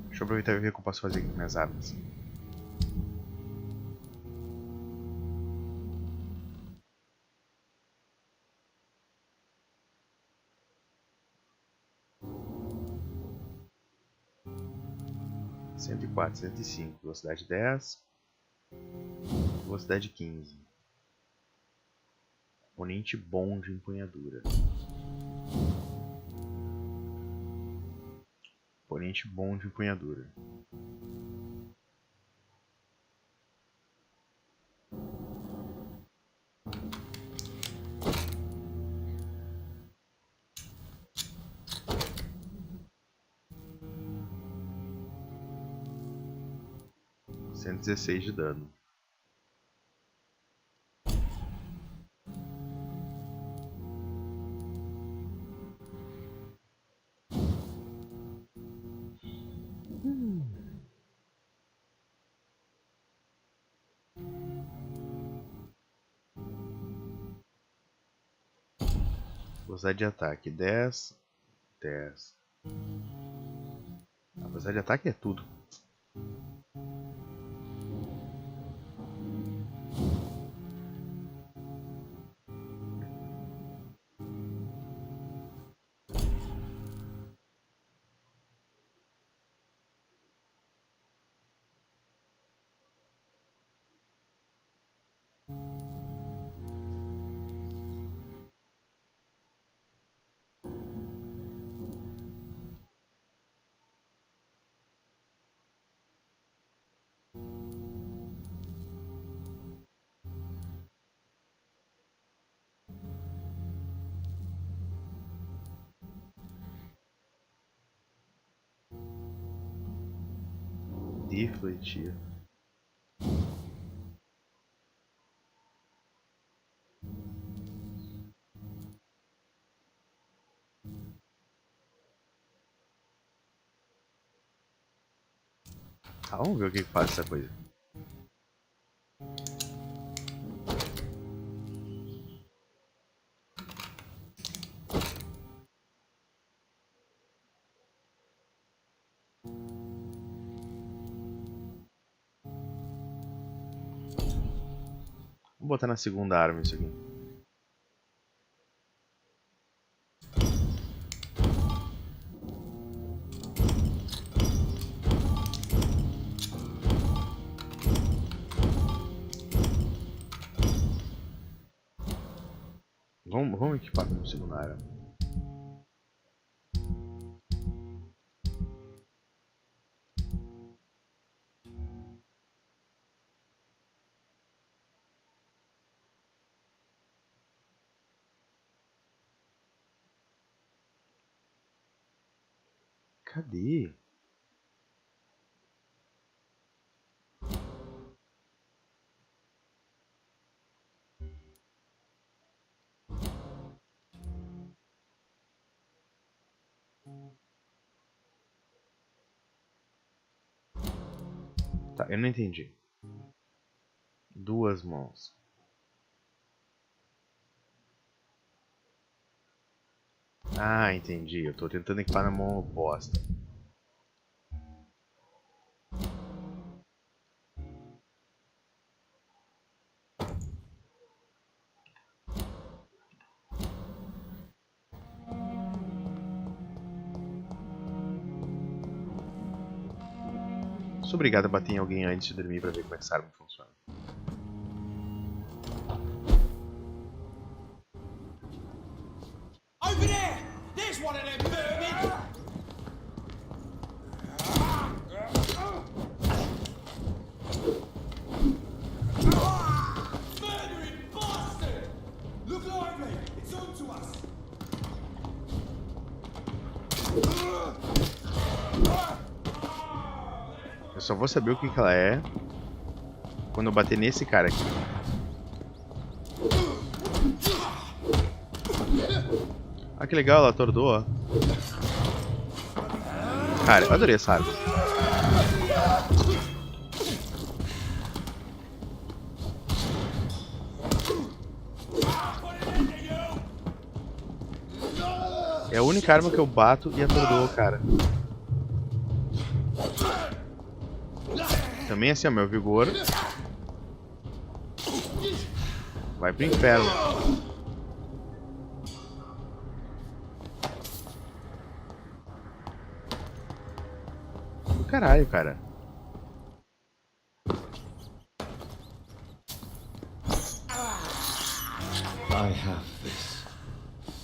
Deixa eu aproveitar e ver o que eu posso fazer aqui com minhas armas. Cento e quatro, 105, velocidade 10, velocidade 15. Componente bom de empunhadura. Componente bom de empunhadura. Cento e 16 de dano. Velocidade de ataque 10, 10. A velocidade de ataque é tudo. Defletir. Tá, vamos ver o que faz essa coisa. Vou botar na segunda arma isso aqui. Vamos equipar como segunda arma. Cadê? Tá, eu não entendi. Duas mãos. Ah, entendi. Eu tô tentando equipar na mão oposta. Sou obrigado a bater em alguém antes de dormir pra ver como é que essa arma funciona. Over there! There's one of them vermin! Murdering bastard! Look lively! It's on to us! Eu só vou saber o que ela é quando eu bater nesse cara aqui. Ah, que legal, ela atordou, ó. Cara, eu adorei essa arma. É a única arma que eu bato e atordou, cara. Também assim, ó, meu vigor vai pro inferno. Do caralho, cara. I have this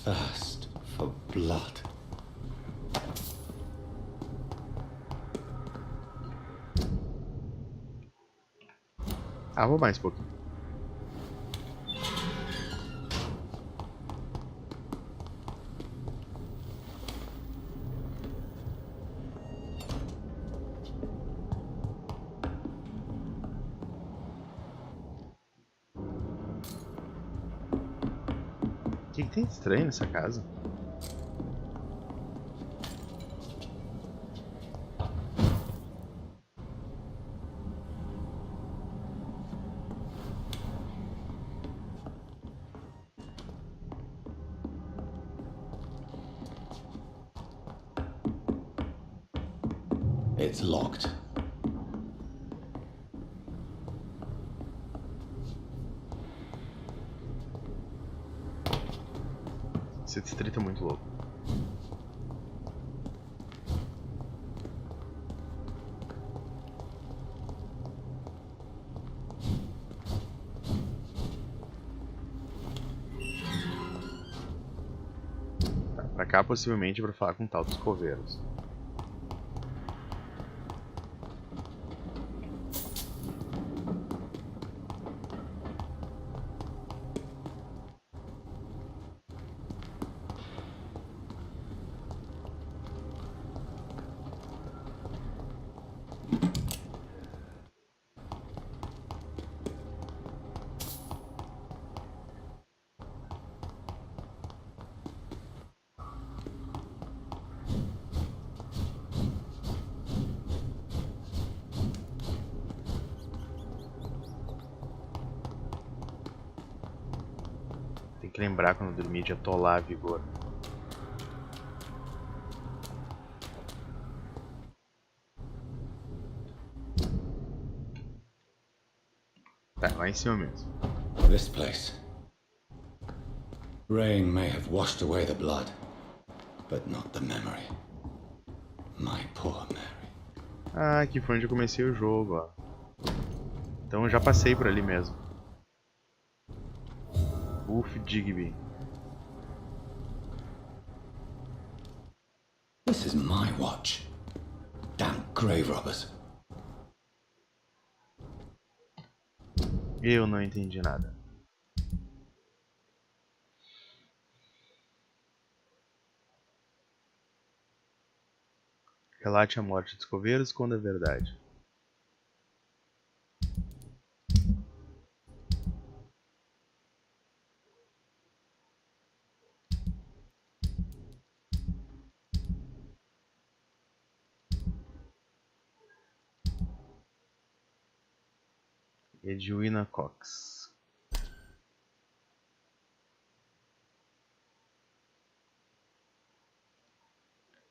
thirst for blood. Ah, vou mais um pouquinho. O que tem de estranho nessa casa? It's locked. Esse distrito é muito louco. Tá, pra cá possivelmente pra falar com o tal dos coveiros. Tem que lembrar quando dormir de atolar vigor. Tá, lá em cima mesmo. This place. Rain may have washed away the blood, but not the memory. My poor Mary. Ah, aqui foi onde eu comecei o jogo, ó. Então eu já passei por ali mesmo. Uff, Digby. This is my watch. Damn grave robbers. Eu não entendi nada. Relate a morte dos coveiros quando é verdade. Edwina Cox.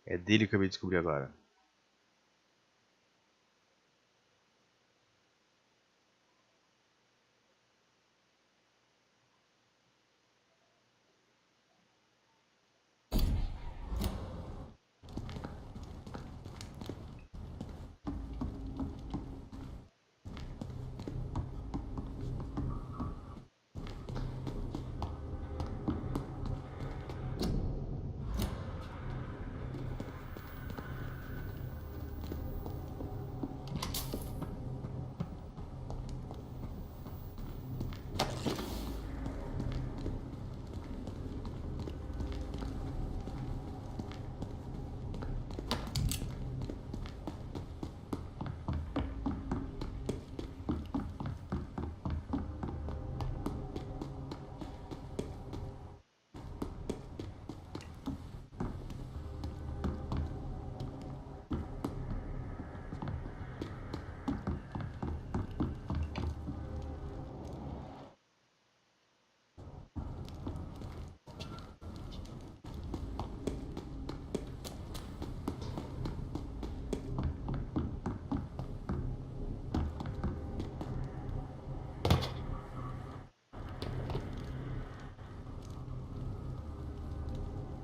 É dele que eu acabei de descobrir agora.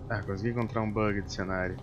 Ah, consegui encontrar um bug de cenário.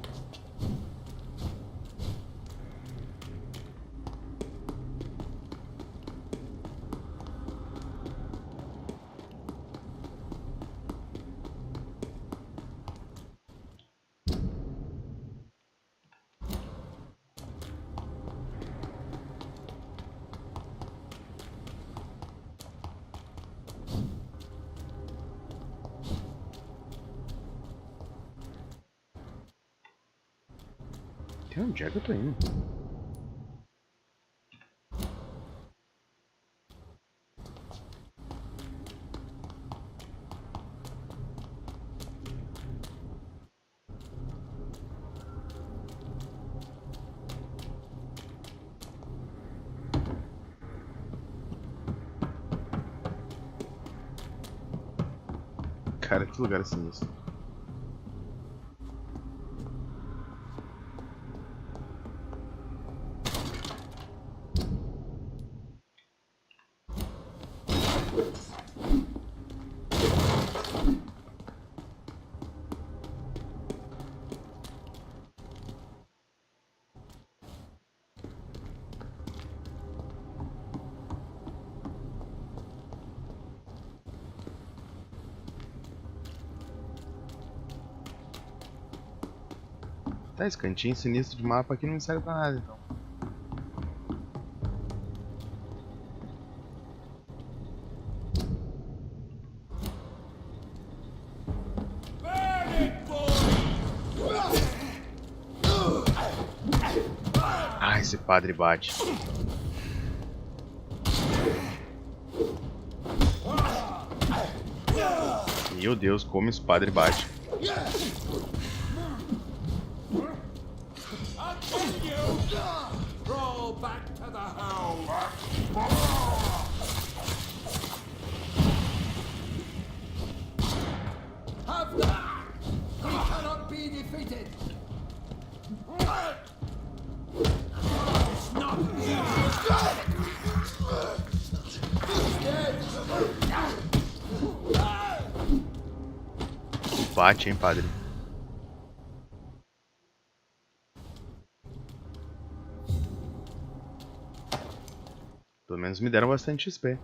Onde é que eu tô indo? Cara, que lugar sinistro. Tá, esse cantinho sinistro de mapa aqui não me serve pra nada, então. Ah, esse padre bate. Meu Deus, como esse padre bate. Roll back to the hole. Have that. We cannot be defeated. It's not Bate, hein, padre. Pelo menos me deram bastante XP.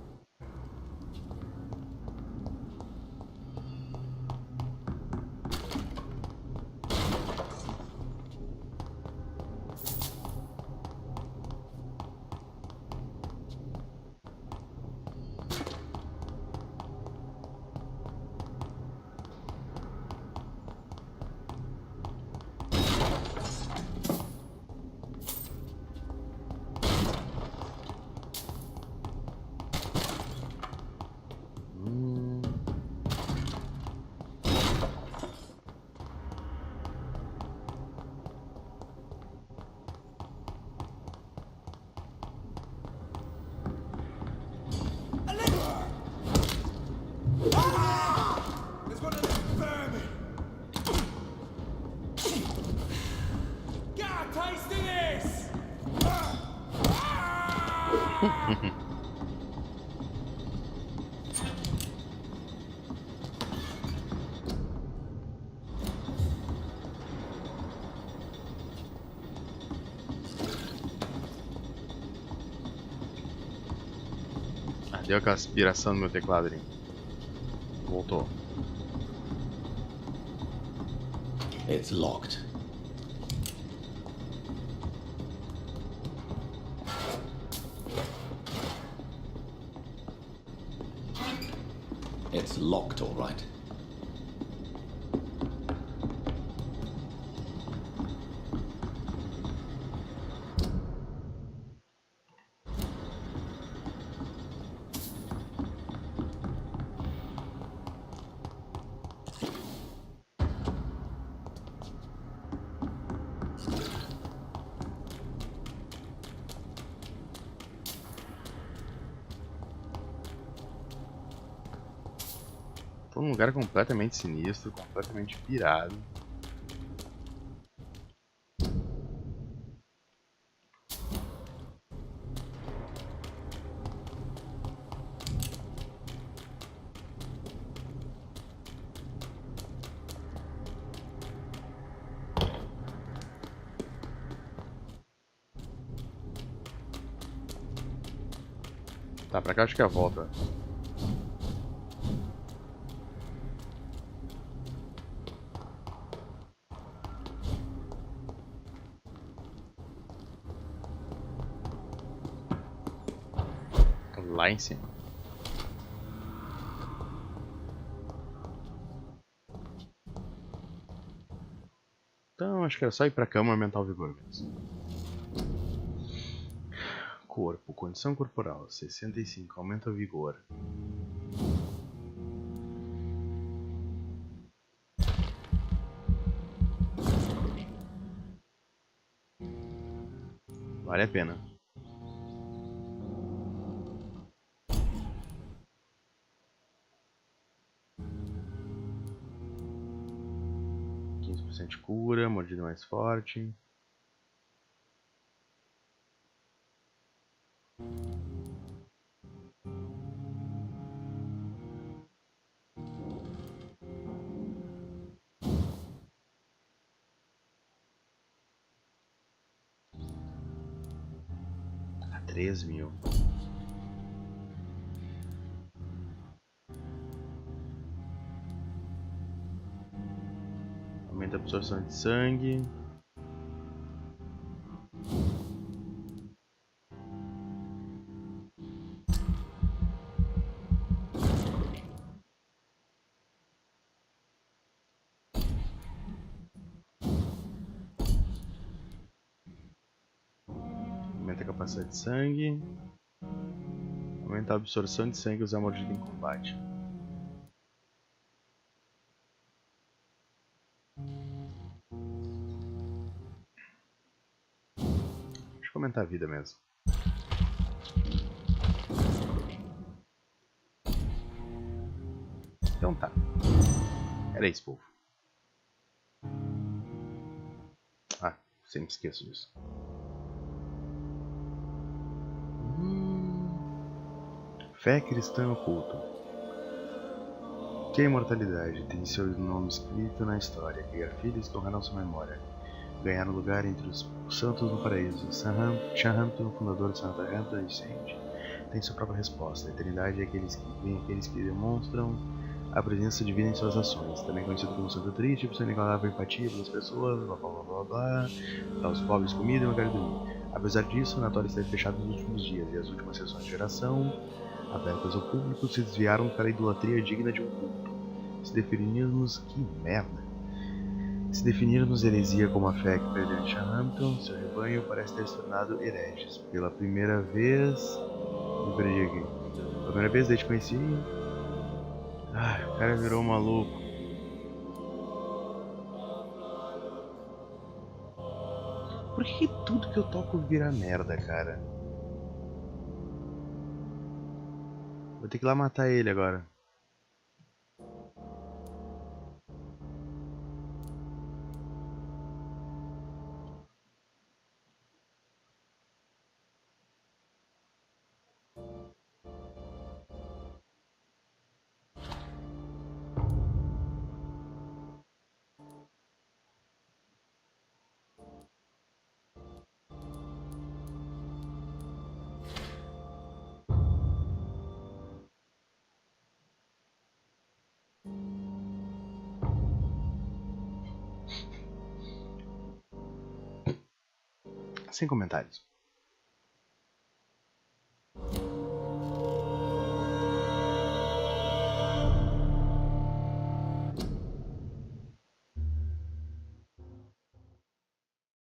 There's one of them vermin. Get a taste of this. Ah, deu aquela aspiração no meu teclado ali. Voltou. It's locked. It's locked, all right. Tô num lugar completamente sinistro, completamente pirado. Tá, pra cá acho que é a volta. Lá em cima. Então acho que era só ir pra cama e aumentar o vigor mesmo. Corpo, condição corporal, 65, aumenta o vigor. Vale a pena. De cura, mordida mais forte. A 3.000. Aumenta a absorção de sangue. Aumenta a capacidade de sangue. Aumenta a absorção de sangue e usar mordida em combate. Deixa eu aumentar a vida mesmo. Então tá. Era isso, povo. Ah, sempre esqueço disso. Fé cristã oculta. Que a imortalidade tem seu nome escrito na história. Criar filhos que honrarão sua memória. Ganhar um lugar entre os santos no paraíso. Shahampton, fundador de Southampton e Saint, tem sua própria resposta. A eternidade é aqueles que demonstram a presença divina em suas ações. Também conhecido como Santo Triste, por sua inigualável empatia pelas pessoas, blá blá blá blá blá, dá aos pobres comida e um lugar de dormir. Apesar disso, o sanatório está fechado nos últimos dias e as últimas sessões de oração, abertas ao público, se desviaram para a idolatria digna de um culto. Se definirmos... que merda! Se definirmos heresia como a fé que perdeu em Shahampton, seu rebanho parece ter se tornado hereges. Pela primeira vez... me perdi aqui. Pela primeira vez desde que conheci... ai, o cara virou maluco. Por que tudo que eu toco vira merda, cara? Vou ter que ir lá matar ele agora. Sem comentários.